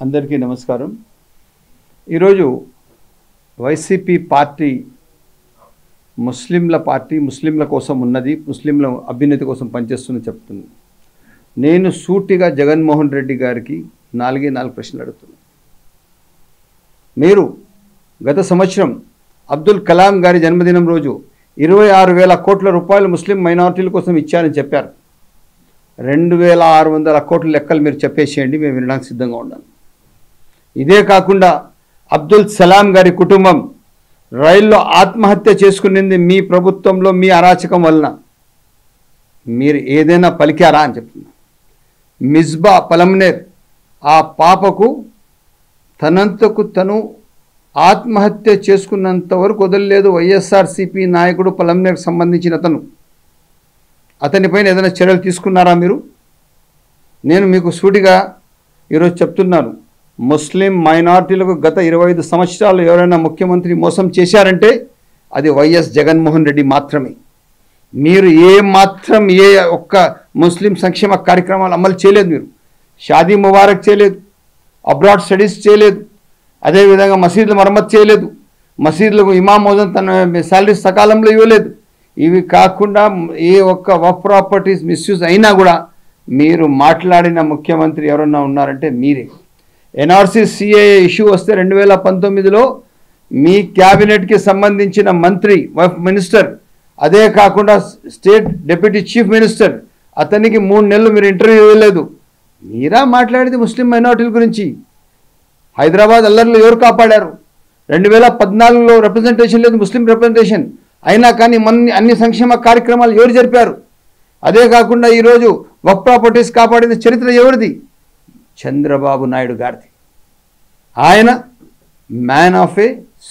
అందరికీ నమస్కారం. ఈరోజు వైసీపీ పార్టీ ముస్లింల కోసం ఉన్నది, ముస్లింల అభ్యున్నతి కోసం పనిచేస్తుందని చెప్తుంది. నేను సూటిగా జగన్మోహన్ రెడ్డి గారికి 4 ప్రశ్నలు అడుగుతున్నాను. మీరు గత సంవత్సరం అబ్దుల్ కలాం గారి జన్మదినం రోజు 26,000 కోట్ల రూపాయలు ముస్లిం మైనారిటీల కోసం ఇచ్చారని చెప్పారు. 2,600 కోట్ల లెక్కలు మీరు చెప్పేసేయండి, మేము వినడానికి సిద్ధంగా ఉన్నాను. ఇదే కాకుండా అబ్దుల్ సలాం గారి కుటుంబం రైల్లో ఆత్మహత్య చేసుకునింది మీ ప్రభుత్వంలో, మీ అరాచకం వలన. మీరు ఏదైనా పలికారా అని చెప్తున్నా. మిస్బా పలమ్నేర్ ఆ పాపకు తనంతకు తను ఆత్మహత్య చేసుకున్నంత వరకు వదలలేదు వైఎస్ఆర్సీపీ నాయకుడు పలమ్నేర్కి సంబంధించిన అతనిపైన ఏదైనా చర్యలు తీసుకున్నారా మీరు? నేను మీకు సూటిగా ఈరోజు చెప్తున్నాను, ముస్లిం మైనారిటీలకు గత 25 సంవత్సరాలు ఎవరైనా ముఖ్యమంత్రి మోసం చేశారంటే అది వైఎస్ జగన్మోహన్ రెడ్డి మాత్రమే. మీరు ఏ ఒక్క ముస్లిం సంక్షేమ కార్యక్రమాలు అమలు చేయలేదు. మీరు షాదీ ముబారక్ చేయలేదు, అబ్రాడ్ స్టడీస్ చేయలేదు, అదేవిధంగా మసీదుల మరమ్మతు చేయలేదు, మసీదులకు ఇమాం మోజన్ తన శాలరీ సకాలంలో ఇవ్వలేదు. ఇవి కాకుండా ఏ ఒక్క వక్ఫ్ ప్రాపర్టీస్ మిస్యూజ్ అయినా కూడా మీరు మాట్లాడిన ముఖ్యమంత్రి ఎవరన్నా ఉన్నారంటే మీరే. ఎన్ఆర్సీ సిఏఏ ఇష్యూ వస్తే 2019లో మీ క్యాబినెట్కి సంబంధించిన మంత్రి మినిస్టర్, అదే కాకుండా స్టేట్ డిప్యూటీ చీఫ్ మినిస్టర్, అతనికి 3 నెలలు మీరు ఇంటర్వ్యూ ఇవ్వలేదు. మీరా మాట్లాడేది ముస్లిం మైనారిటీల గురించి? హైదరాబాద్ అల్లర్లు ఎవరు కాపాడారు? 2014లో రిప్రజెంటేషన్ లేదు, ముస్లిం రిప్రజెంటేషన్ అయినా కానీ అన్ని సంక్షేమ కార్యక్రమాలు ఎవరు జరిపారు? అదే కాకుండా ఈరోజు వక్ఫ్ ప్రాపర్టీస్ కాపాడిన చరిత్ర ఎవరిది? చంద్రబాబు నాయుడు గారిది. ఆయన మ్యాన్ ఆఫ్ ఏ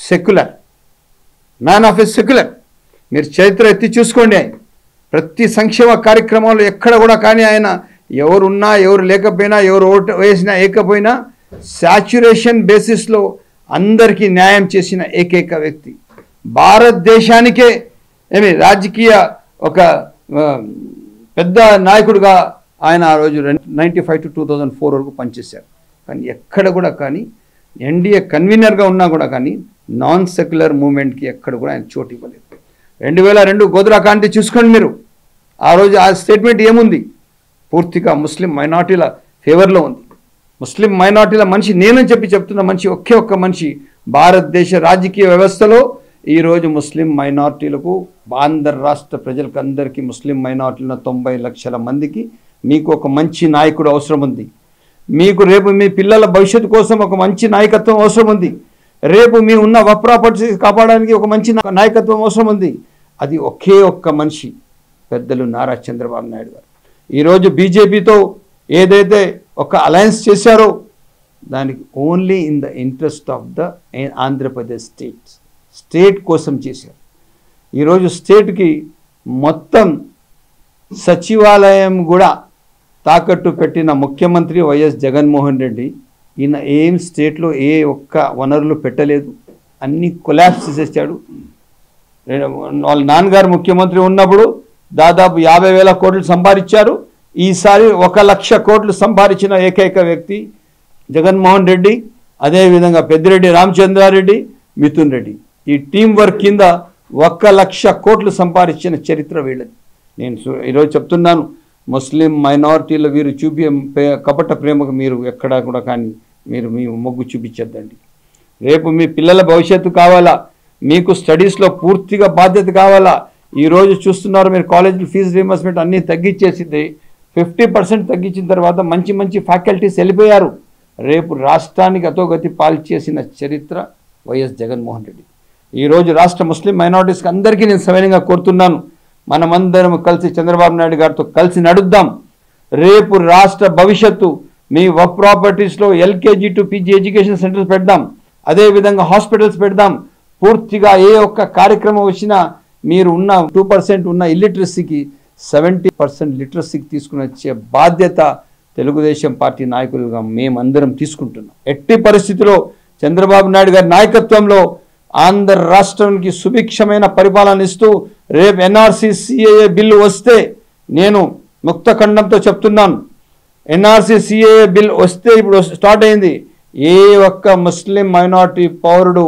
సెక్యులర్. మీరు చరిత్ర ఎత్తి చూసుకోండి. ప్రతి సంక్షేమ కార్యక్రమంలో ఎక్కడ కూడా కానీ ఆయన ఎవరున్నా ఎవరు లేకపోయినా ఎవరు ఓటు వేసినా ఏకపోయినా శాచ్యురేషన్ బేసిస్లో అందరికీ న్యాయం చేసిన ఏకైక వ్యక్తి. భారతదేశానికే రాజకీయ ఒక పెద్ద నాయకుడిగా ఆయన ఆ రోజు 1995 to 2004 వరకు పనిచేశారు. కానీ ఎక్కడ కూడా కానీ ఎన్డీఏ కన్వీనర్గా ఉన్నా కూడా కానీ నాన్ సెక్యులర్ మూవ్మెంట్కి ఎక్కడ కూడా ఆయన చోటు ఇవ్వలేదు. 2002 గోద్రా కాంతి చూసుకోండి మీరు. ఆ రోజు ఆ స్టేట్మెంట్ ఏముంది? పూర్తిగా ముస్లిం మైనారిటీల ఫేవర్లో ఉంది. ముస్లిం మైనారిటీల మనిషి నేనని చెప్తున్న మనిషి ఒక్క మనిషి భారతదేశ రాజకీయ వ్యవస్థలో ఈరోజు ముస్లిం మైనారిటీలకు, ఆంధ్ర రాష్ట్ర ప్రజలకు అందరికీ ముస్లిం మైనారిటీల 90 లక్షల మందికి మీకు ఒక మంచి నాయకుడు అవసరం ఉంది. మీకు రేపు మీ పిల్లల భవిష్యత్తు కోసం ఒక మంచి నాయకత్వం అవసరం ఉంది. రేపు మీ ఉన్న వక్ఫ్ ప్రాపర్టీస్ కాపాడడానికి ఒక మంచి నాయకత్వం అవసరం ఉంది. అది ఒక్క మనిషి, పెద్దలు నారా చంద్రబాబు నాయుడు గారు. ఈరోజు బీజేపీతో ఏదైతే ఒక అలయన్స్ చేశారో దానికి only in the interest of the Andhra Pradesh state కోసం చేశారు. ఈరోజు స్టేట్కి మొత్తం సచివాలయం కూడా తాకట్టు పెట్టిన ముఖ్యమంత్రి వైఎస్ జగన్మోహన్ రెడ్డి. ఈయన ఏం స్టేట్లో ఏ ఒక్క వనరులు పెట్టలేదు, అన్నీ కొలాప్స్ చేశాడు. వాళ్ళ నాన్నగారు ముఖ్యమంత్రి ఉన్నప్పుడు దాదాపు 50,000 కోట్లు సంపాదించారు. ఈసారి 1,00,000 కోట్లు సంపాదించిన ఏకైక వ్యక్తి జగన్మోహన్ రెడ్డి. అదేవిధంగా పెద్దిరెడ్డి రామచంద్రారెడ్డి, మిథున్ రెడ్డి, ఈ టీం వర్క్ కింద 1,00,000 కోట్లు సంపాదించిన చరిత్ర వీళ్ళది. నేను ఈరోజు చెప్తున్నాను, ముస్లిం మైనారిటీలు వీరు చూపే కపట ప్రేమకు మీరు ఎక్కడా కూడా కానీ మీరు మీ మొగ్గు చూపించద్దండి. రేపు మీ పిల్లల భవిష్యత్తు కావాలా, మీకు స్టడీస్లో పూర్తిగా బాధ్యత కావాలా. ఈరోజు చూస్తున్నారు మీరు కాలేజీలో ఫీజు రీయింబర్స్మెంట్ అన్నీ తగ్గించేసింది. 50% తగ్గించిన తర్వాత మంచి ఫ్యాకల్టీస్ వెళ్ళిపోయారు. రేపు రాష్ట్రానికి అతోగతి పాల్చేసిన చరిత్ర వైఎస్ జగన్మోహన్ రెడ్డి. ఈరోజు రాష్ట్ర ముస్లిం మైనారిటీస్కి అందరికీ నేను సవినయంగా కోరుతున్నాను, మనమందరం కలిసి చంద్రబాబు నాయుడు గారితో కలిసి నడుద్దాం. రేపు రాష్ట్ర భవిష్యత్తు మీ వక్ఫ్ ప్రాపర్టీస్లో LKG to PG education centres పెడదాం, అదేవిధంగా హాస్పిటల్స్ పెడదాం. పూర్తిగా ఏ ఒక్క కార్యక్రమం వచ్చినా మీరు ఉన్న 2% ఉన్న ఇల్లిటరసీకి 70% లిటరసీకి తీసుకుని వచ్చే బాధ్యత తెలుగుదేశం పార్టీ నాయకులుగా మేమందరం తీసుకుంటున్నాం. ఎట్టి పరిస్థితిలో చంద్రబాబు నాయుడు గారి నాయకత్వంలో ఆంధ్ర రాష్ట్రానికి సుభిక్షమైన పరిపాలన ఇస్తూ రేపు ఎన్ఆర్సీ సిఏఏ బిల్లు వస్తే నేను ముక్త ఖండంతో చెప్తున్నాను, ఎన్ఆర్సీ సిఏఏ బిల్ వస్తే ఇప్పుడు స్టార్ట్ అయింది. ఏ ఒక్క ముస్లిం మైనారిటీ పౌరుడు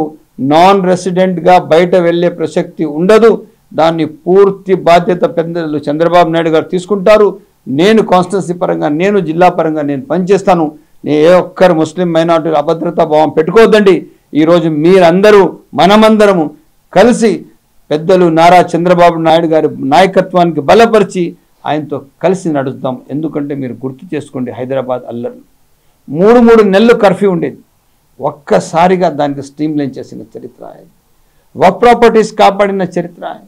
నాన్ రెసిడెంట్గా బయట వెళ్ళే ప్రసక్తి ఉండదు. దాన్ని పూర్తి బాధ్యత పెద్దలు చంద్రబాబు నాయుడు గారు తీసుకుంటారు. నేను కాన్స్టిట్యున్సీ పరంగా, నేను జిల్లా పరంగా నేను పనిచేస్తాను. ఏ ఒక్కరు ముస్లిం మైనారిటీ అభద్రతా భావం పెట్టుకోవద్దండి. ఈరోజు మీరందరూ మనమందరము కలిసి పెద్దలు నారా చంద్రబాబు నాయుడు గారి నాయకత్వానికి బలపరిచి ఆయనతో కలిసి నడుద్దాం. ఎందుకంటే మీరు గుర్తు చేసుకోండి, హైదరాబాద్ అల్లర్లు 3 నెలలు కర్ఫ్యూ ఉండేది. ఒక్కసారిగా దానికి స్ట్రీమ్లైన్ చేసిన చరిత్ర ఆయన. వక్ఫ్ ప్రాపర్టీస్ కాపాడిన చరిత్ర ఆయన.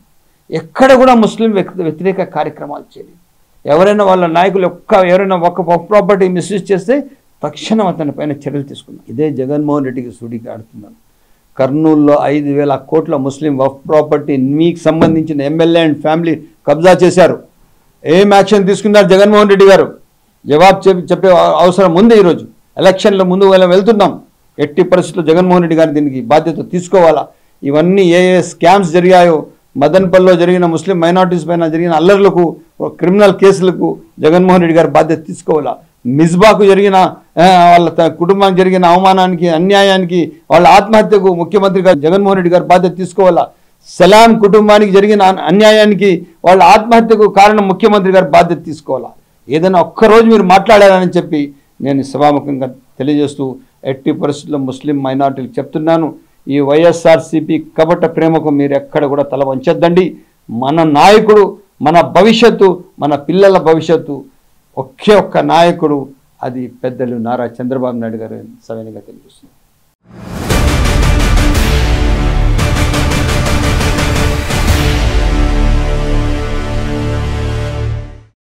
ఎక్కడ కూడా ముస్లిం వ్యతిరేక కార్యక్రమాలు చేయలేదు. ఎవరైనా వాళ్ళ నాయకులు ఎవరైనా వక్ఫ్ ప్రాపర్టీ మిస్యూజ్ చేస్తే తక్షణం అతని పైన చర్యలు తీసుకున్నాం. ఇదే జగన్మోహన్ రెడ్డికి సూటిగా ఆడుతున్నాను. కర్నూలులో 5,000 కోట్ల ముస్లిం వక్ఫ్ ప్రాపర్టీ మీకు సంబంధించిన ఎమ్మెల్యే అండ్ ఫ్యామిలీ కబ్జా చేశారు. ఏం యాక్షన్ తీసుకున్నారు జగన్మోహన్ రెడ్డి గారు? జవాబు చెప్పే అవసరం ఉంది. ఈరోజు ఎలక్షన్ల ముందు వెళ్తున్నాం. ఎట్టి పరిస్థితుల్లో జగన్మోహన్ రెడ్డి గారు దీనికి బాధ్యత తీసుకోవాలా. ఇవన్నీ ఏ స్కామ్స్ జరిగాయో, మదన్పల్లిలో జరిగిన ముస్లిం మైనారిటీస్ పైన జరిగిన అల్లర్లకు, క్రిమినల్ కేసులకు జగన్మోహన్ రెడ్డి గారు బాధ్యత తీసుకోవాలా. మిస్బాకు జరిగిన వాళ్ళ కుటుంబానికి జరిగిన అవమానానికి, అన్యాయానికి, వాళ్ళ ఆత్మహత్యకు ముఖ్యమంత్రి గారు జగన్మోహన్ రెడ్డి గారు బాధ్యత తీసుకోవాలా. సలాం కుటుంబానికి జరిగిన అన్యాయానికి, వాళ్ళ ఆత్మహత్యకు కారణం ముఖ్యమంత్రి గారు బాధ్యత తీసుకోవాలా. ఏదైనా ఒక్కరోజు మీరు మాట్లాడారని చెప్పి నేను సభాముఖంగా తెలియజేస్తూ ఎట్టి పరిస్థితుల్లో ముస్లిం మైనారిటీలకు చెప్తున్నాను, ఈ వైఎస్ఆర్సీపీ కపట ప్రేమకు మీరు ఎక్కడ కూడా తల వంచొద్దండి. మన నాయకుడు, మన భవిష్యత్తు, మన పిల్లల భవిష్యత్తు ఒకే ఒక్క నాయకుడు, అది పెద్దలు నారా చంద్రబాబు నాయుడు గారు సవినయంగా తెలియజేస్తున్నారు.